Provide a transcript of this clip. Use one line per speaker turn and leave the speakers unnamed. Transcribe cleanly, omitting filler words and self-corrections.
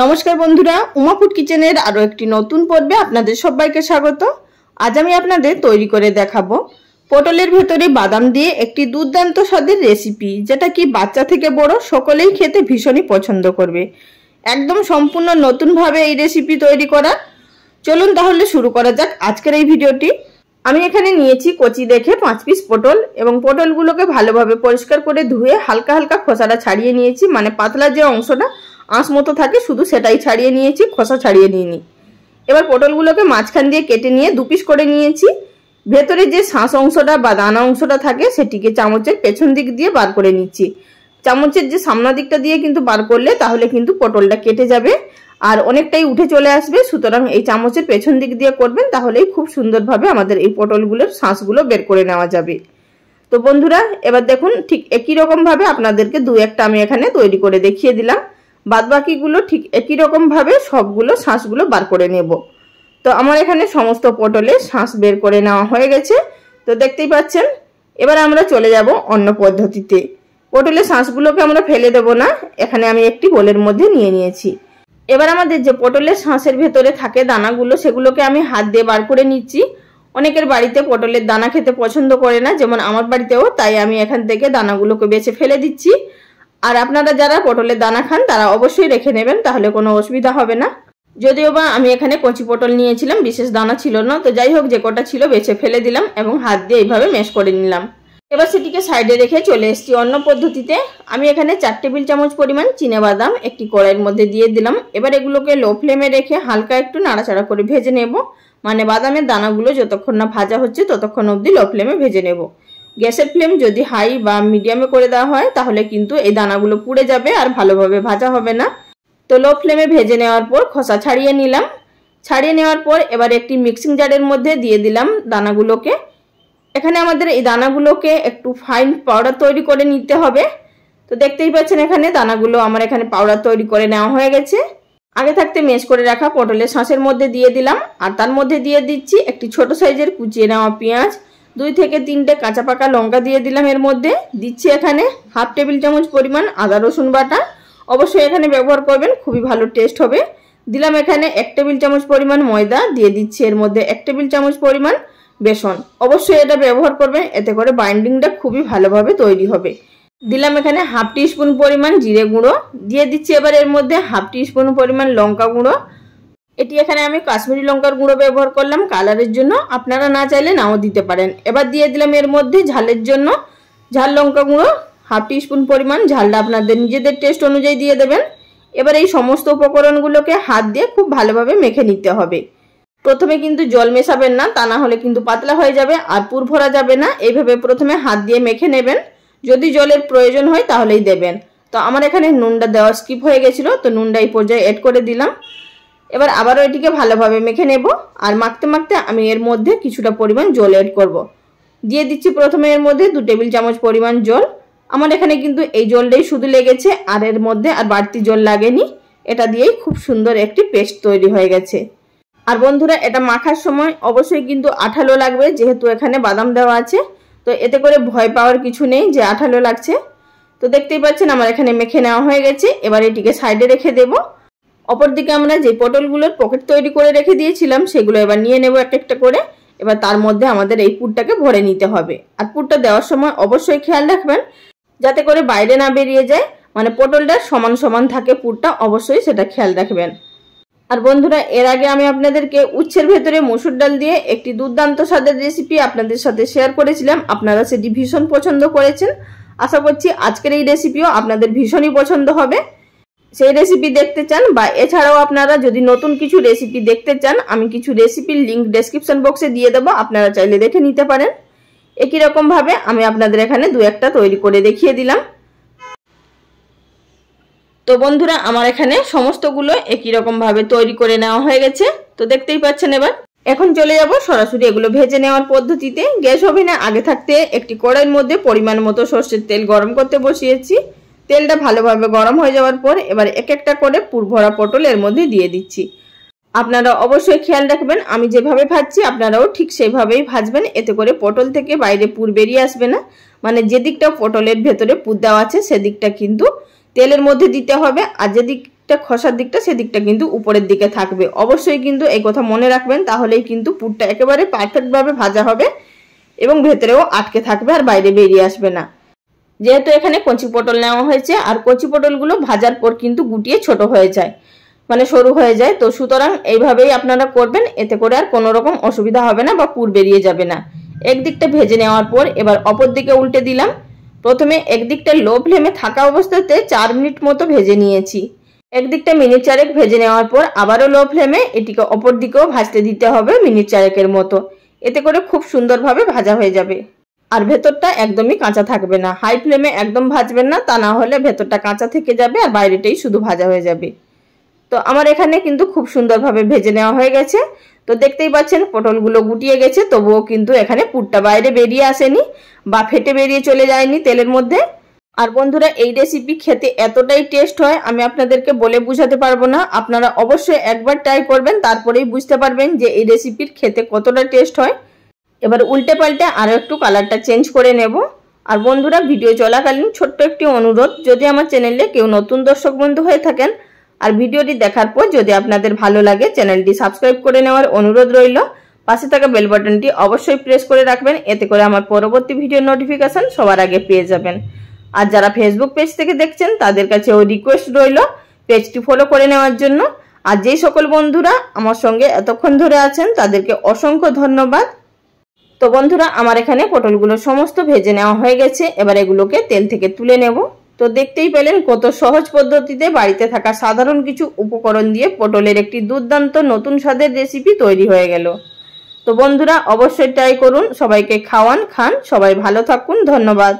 নমস্কার বন্ধুরা, উমা ফুড কিচেনের আরো একটি নতুন পর্বে আপনাদের সবাইকে স্বাগত। আজ আমি আপনাদের তৈরি করে দেখাবো পটলের ভেতরে বাদাম দিয়ে একটি দুর্দান্ত স্বাদের রেসিপি, যেটা কি বাচ্চা থেকে বড় সকলেই খেতে ভীষণই পছন্দ করবে। একদম সম্পূর্ণ নতুন ভাবে এই রেসিপি তৈরি করা। চলুন তাহলে শুরু করা যাক আজকের এই ভিডিওটি। আমি এখানে নিয়েছি কচি দেখে 5 পিস পটল এবং পটলগুলোকে ভালোভাবে পরিষ্কার করে ধুয়ে হালকা হালকা খোসাটা ছাড়িয়ে নিয়েছি, মানে পাতলা যে অংশটা আঁশ মতো থাকে শুধু সেটাই ছাড়িয়ে নিয়েছি, খোসা ছাড়িয়ে নিইনি। এবার পটলগুলোকে মাঝখান দিয়ে কেটে নিয়ে 2 পিস করে নিয়েছি। ভেতরে যে শাঁস অংশটা বা দানা অংশটা থাকে সেটিকে চামচের পেছন দিক দিয়ে বার করে নিচ্ছি। চামচের যে সামনের দিকটা দিয়ে কিন্তু বার করলে তাহলে কিন্তু পটলটা কেটে যাবে আর অনেকটাই উঠে চলে আসবে, সুতরাং এই চামচের পেছন দিক দিয়ে করবেন, তাহলেই খুব সুন্দরভাবে আমাদের এই পটলগুলোর শাঁসগুলো বের করে নেওয়া যাবে। তো বন্ধুরা, এবার দেখুন ঠিক একই রকম ভাবে আপনাদেরকে 2-1টা আমি এখানে তৈরি করে দেখিয়ে দিলাম। বাদবাকিগুলো ঠিক একই রকম ভাবে সবগুলো শাঁসগুলো বার করে নেব। তো আমার এখানে সমস্ত পটলের শাঁস বের করে নেওয়া হয়ে গেছে, তো দেখতেই পাচ্ছেন। এবার আমরা চলে যাব অন্য পদ্ধতিতে। পটলের শাঁসগুলোকে আমরা ফেলে দেব না, এখানে আমি একটি বোলের মধ্যে নিয়ে নিয়েছি। এবার আমাদের যে পটলের শাঁসের ভেতরে থাকে দানাগুলো, সেগুলোকে আমি হাত দিয়ে বার করে নিচ্ছি। অনেকের বাড়িতে পটলের দানা খেতে পছন্দ করে না, যেমন আমার বাড়িতেও, তাই আমি এখান থেকে দানাগুলোকে বেছে ফেলে দিচ্ছি। আর আপনারা যারা পটলের দানা খান তারা অবশ্যই রেখে নেবেন, তাহলে কোনো অসুবিধা হবে না। যদিও বা আমি এখানে কচি পটল নিয়েছিলাম, বিশেষ দানা ছিল না, তো যাই হোক যে কটা ছিল বেছে ফেলে দিলাম এবং হাত দিয়ে এইভাবে ম্যাশ করে নিলাম। এবার সেটিকে সাইডে রেখে চলে এসেছি অন্য পদ্ধতিতে। আমি এখানে 4 টেবিল চামচ পরিমাণ চিনাবাদাম একটি কড়াইয়ের মধ্যে দিয়ে দিলাম। এবার এগুলোকে লো ফ্লেমে রেখে হালকা একটু নাড়াচাড়া করে ভেজে নেব, মানে বাদামের দানাগুলো যতক্ষণ না ভাজা হচ্ছে ততক্ষণ অবধি লো ফ্লেমে ভেজে নেব। গ্যাসের ফ্লেম যদি হাই বা মিডিয়ামে করে দেওয়া হয় তাহলে কিন্তু এই দানাগুলো পুড়ে যাবে আর ভালোভাবে ভাজা হবে না। তো লো ফ্লেমে ভেজে নেওয়ার পর খোসা ছাড়িয়ে নিলাম। ছাড়িয়ে নেওয়ার পর এবার একটি মিক্সিং জারের মধ্যে দিয়ে দিলাম দানাগুলোকে। এখানে আমাদের এই দানাগুলোকে একটু ফাইন পাউডার তৈরি করে নিতে হবে। তো দেখতেই পাচ্ছেন এখানে দানাগুলো আমার এখানে পাউডার তৈরি করে নেওয়া হয়ে গেছে। আগে থাকতে ম্যাশ করে রাখা পটলের শাঁসের মধ্যে দিয়ে দিলাম, আর তার মধ্যে দিয়ে দিচ্ছি একটি ছোট সাইজের কুচিয়ে নেওয়া পেঁয়াজ, 2 থেকে 3টে কাঁচা পাকা লঙ্কা দিয়ে দিলাম। এর মধ্যে দিচ্ছি এখানে 1/2 টেবিল চামচ পরিমাণ আদা রসুন বাটা, অবশ্যই এখানে ব্যবহার করবেন, খুবই ভালো টেস্ট হবে। দিলাম এখানে 1 টেবিল চামচ পরিমাণ ময়দা, দিয়ে দিচ্ছি এর মধ্যে 1 টেবিল চামচ পরিমাণ বেসন, অবশ্যই এটা ব্যবহার করবেন, এতে করে বাইন্ডিংটা খুবই ভালোভাবে তৈরি হবে। দিলাম এখানে 1/2 টিস্পুন পরিমাণ জিরে গুঁড়ো, দিয়ে দিচ্ছি এবার এর মধ্যে 1/2 টিস্পুন পরিমাণ লঙ্কা গুঁড়ো। এটি এখানে আমি কাশ্মীরি লঙ্কার গুঁড়ো ব্যবহার করলাম কালারের জন্য, আপনারা না চাইলে নাও দিতে পারেন। এবার দিয়ে দিলাম এর মধ্যে ঝালের জন্য ঝাল লঙ্কা গুঁড়ো 1/2 টিস্পুন পরিমাণ, ঝালটা আপনাদের নিজেদের টেস্ট অনুযায়ী দিয়ে দেবেন। এবার এই সমস্ত উপকরণগুলোকে হাত দিয়ে খুব ভালোভাবে মেখে নিতে হবে। প্রথমে কিন্তু জল মেশাবেন না, তা না হলে কিন্তু পাতলা হয়ে যাবে আর পুর ভরা যাবে না। এইভাবে প্রথমে হাত দিয়ে মেখে নেবেন, যদি জলের প্রয়োজন হয় তাহলেই দেবেন। তো আমার এখানে নুনটা দেওয়া স্কিপ হয়ে গেছিল, তো নুনটা এই পর্যায়ে অ্যাড করে দিলাম। এবার আবারও এটিকে ভালোভাবে মেখে নেব, আর মাখতে মাখতে আমি এর মধ্যে কিছুটা পরিমাণ জল অ্যাড করব। দিয়ে দিচ্ছি প্রথমে এর মধ্যে 2 টেবিল চামচ পরিমাণ জল। আমার এখানে কিন্তু এই জলটাই শুধু লেগেছে, আর এর মধ্যে আর বাড়তি জল লাগেনি। এটা দিয়েই খুব সুন্দর একটি পেস্ট তৈরি হয়ে গেছে। আর বন্ধুরা, এটা মাখার সময় অবশ্যই কিন্তু আঠালো লাগবে, যেহেতু এখানে বাদাম দেওয়া আছে, তো এতে করে ভয় পাওয়ার কিছু নেই যে আঠালো লাগছে। তো দেখতেই পাচ্ছেন আমার এখানে মেখে নেওয়া হয়ে গেছে। এবার এটিকে সাইডে রেখে দেব। অপরদিকে আমরা যে পটলগুলোর পকেট তৈরি করে রেখে দিয়েছিলাম সেগুলো এবার নিয়ে নেব এক একটা করে। এবার তার মধ্যে আমাদের এই পুরটাকে ভরে নিতে হবে। আর পুরটা দেওয়ার সময় অবশ্যই খেয়াল রাখবেন যাতে করে বাইরে না বেরিয়ে যায়, মানে পটলটা সমান সমান থাকে পুরটা, অবশ্যই সেটা খেয়াল রাখবেন। আর বন্ধুরা, এর আগে আমি আপনাদেরকে উচ্ছের ভেতরে মসুর ডাল দিয়ে একটি দুর্দান্ত স্বাদের রেসিপি আপনাদের সাথে শেয়ার করেছিলাম, আপনারা সেটি ভীষণ পছন্দ করেছেন। আশা করছি আজকের এই রেসিপিও আপনাদের ভীষণই পছন্দ হবে। সেই রেসিপি দেখতে চান বা এছাড়াও আপনারা যদি নতুন কিছু রেসিপি দেখতে চান, আমি কিছু রেসিপির লিঙ্ক ডেসক্রিপশন বক্সে দিয়ে দেবো, আপনারা চাইলে দেখে নিতে পারেন। একই রকম ভাবে আমি আপনাদের এখানে 2-1টা তৈরি করে দেখিয়ে দিলাম। তো বন্ধুরা, আমার এখানে সমস্তগুলো একই রকম ভাবে তৈরি করে নেওয়া হয়ে গেছে, তো দেখতেই পাচ্ছেন। এবার এখন চলে যাব সরাসরি এগুলো ভেজে নেওয়ার পদ্ধতিতে। গ্যাস ওভেনে আগে থাকতে একটি কড়াইয়ের মধ্যে পরিমাণ মতো সরষের তেল গরম করতে বসিয়েছি। তেলটা ভালোভাবে গরম হয়ে যাওয়ার পর এবার এক একটা করে পুর ভরা পটল এর মধ্যে দিয়ে দিচ্ছি। আপনারা অবশ্যই খেয়াল রাখবেন, আমি যেভাবে ভাজছি আপনারাও ঠিক সেভাবেই ভাজবেন, এতে করে পটল থেকে বাইরে পুর বেরিয়ে আসবে না। মানে যে দিকটা পটলের ভেতরে পুর দেওয়া আছে সেদিকটা কিন্তু তেলের মধ্যে দিতে হবে, আর যেদিক দিকটা খসার দিকটা সেদিকটা কিন্তু উপরের দিকে থাকবে। অবশ্যই কিন্তু এই কথা মনে রাখবেন, তাহলেই কিন্তু পুরটা একেবারে পারফেক্টভাবে ভাজা হবে এবং ভেতরেও আটকে থাকবে আর বাইরে বেরিয়ে আসবে না। যেহেতু এখানে কচি পটল নেওয়া হয়েছে আর কচি পটলগুলো ভাজার পর কিন্তু গুটিয়ে ছোট হয়ে যায়, মানে সরু হয়ে যায়, তো সুতরাং এইভাবেই আপনারা করবেন, এতে করে আর কোনো রকম অসুবিধা হবে না বা পুর বেরিয়ে যাবে না। একদিকটা ভেজে নেওয়ার পর এবার অপর দিকে উল্টে দিলাম। প্রথমে একদিকটা লো ফ্লেমে থাকা অবস্থাতে 4 মিনিট মতো ভেজে নিয়েছি। একদিকটা মিনিট 4 ভেজে নেওয়ার পর আবারও লো ফ্লেমে এটিকে অপর দিকেও ভাজতে দিতে হবে মিনিট 4 মতো। এতে করে খুব সুন্দরভাবে ভাজা হয়ে যাবে আর ভেতরটা একদমই কাঁচা থাকবে না। হাই ফ্লেমে একদম ভাজবেন না, তা না হলে ভেতরটা কাঁচা থেকে যাবে আর বাইরেটাই শুধু ভাজা হয়ে যাবে। তো আমার এখানে কিন্তু খুব সুন্দরভাবে ভেজে নেওয়া হয়ে গেছে। তো দেখতেই পাচ্ছেন পটলগুলো গুটিয়ে গেছে, তবুও কিন্তু এখানে পুরটা বাইরে বেরিয়ে আসেনি বা ফেটে বেরিয়ে চলে যায়নি তেলের মধ্যে। আর বন্ধুরা, এই রেসিপি খেতে এতটাই টেস্ট হয় আমি আপনাদেরকে বলে বোঝাতে পারবো না। আপনারা অবশ্যই একবার ট্রাই করবেন, তারপরেই বুঝতে পারবেন যে এই রেসিপির খেতে কতটা টেস্ট হয়। এবার উল্টে পাল্টে আরও একটু কালারটা চেঞ্জ করে নেব। আর বন্ধুরা, ভিডিও চলাকালীন ছোট্ট একটি অনুরোধ, যদি আমার চ্যানেলে কেউ নতুন দর্শক বন্ধু হয়ে থাকেন আর ভিডিওটি দেখার পর যদি আপনাদের ভালো লাগে, চ্যানেলটি সাবস্ক্রাইব করে নেওয়ার অনুরোধ রইল। পাশে থাকা বেল বাটনটি অবশ্যই প্রেস করে রাখবেন, এতে করে আমার পরবর্তী ভিডিওর নোটিফিকেশন সবার আগে পেয়ে যাবেন। আর যারা ফেসবুক পেজ থেকে দেখছেন তাদের কাছে ওই রিকোয়েস্ট রইল পেজটি ফলো করে নেওয়ার জন্য। আর যেই সকল বন্ধুরা আমার সঙ্গে এতক্ষণ ধরে আছেন তাদেরকে অসংখ্য ধন্যবাদ। তো বন্ধুরা, আমার এখানে পটলগুলো সমস্ত ভেজে নেওয়া হয়ে গেছে। এবার এগুলোকে তেল থেকে তুলে নেব। তো দেখতেই পেলেন কত সহজ পদ্ধতিতে বাড়িতে থাকা সাধারণ কিছু উপকরণ দিয়ে পটলের একটি দুর্দান্ত নতুন স্বাদের রেসিপি তৈরি হয়ে গেল। তো বন্ধুরা, অবশ্যই ট্রাই করুন, সবাইকে খাওয়ান, খান, সবাই ভালো থাকুন, ধন্যবাদ।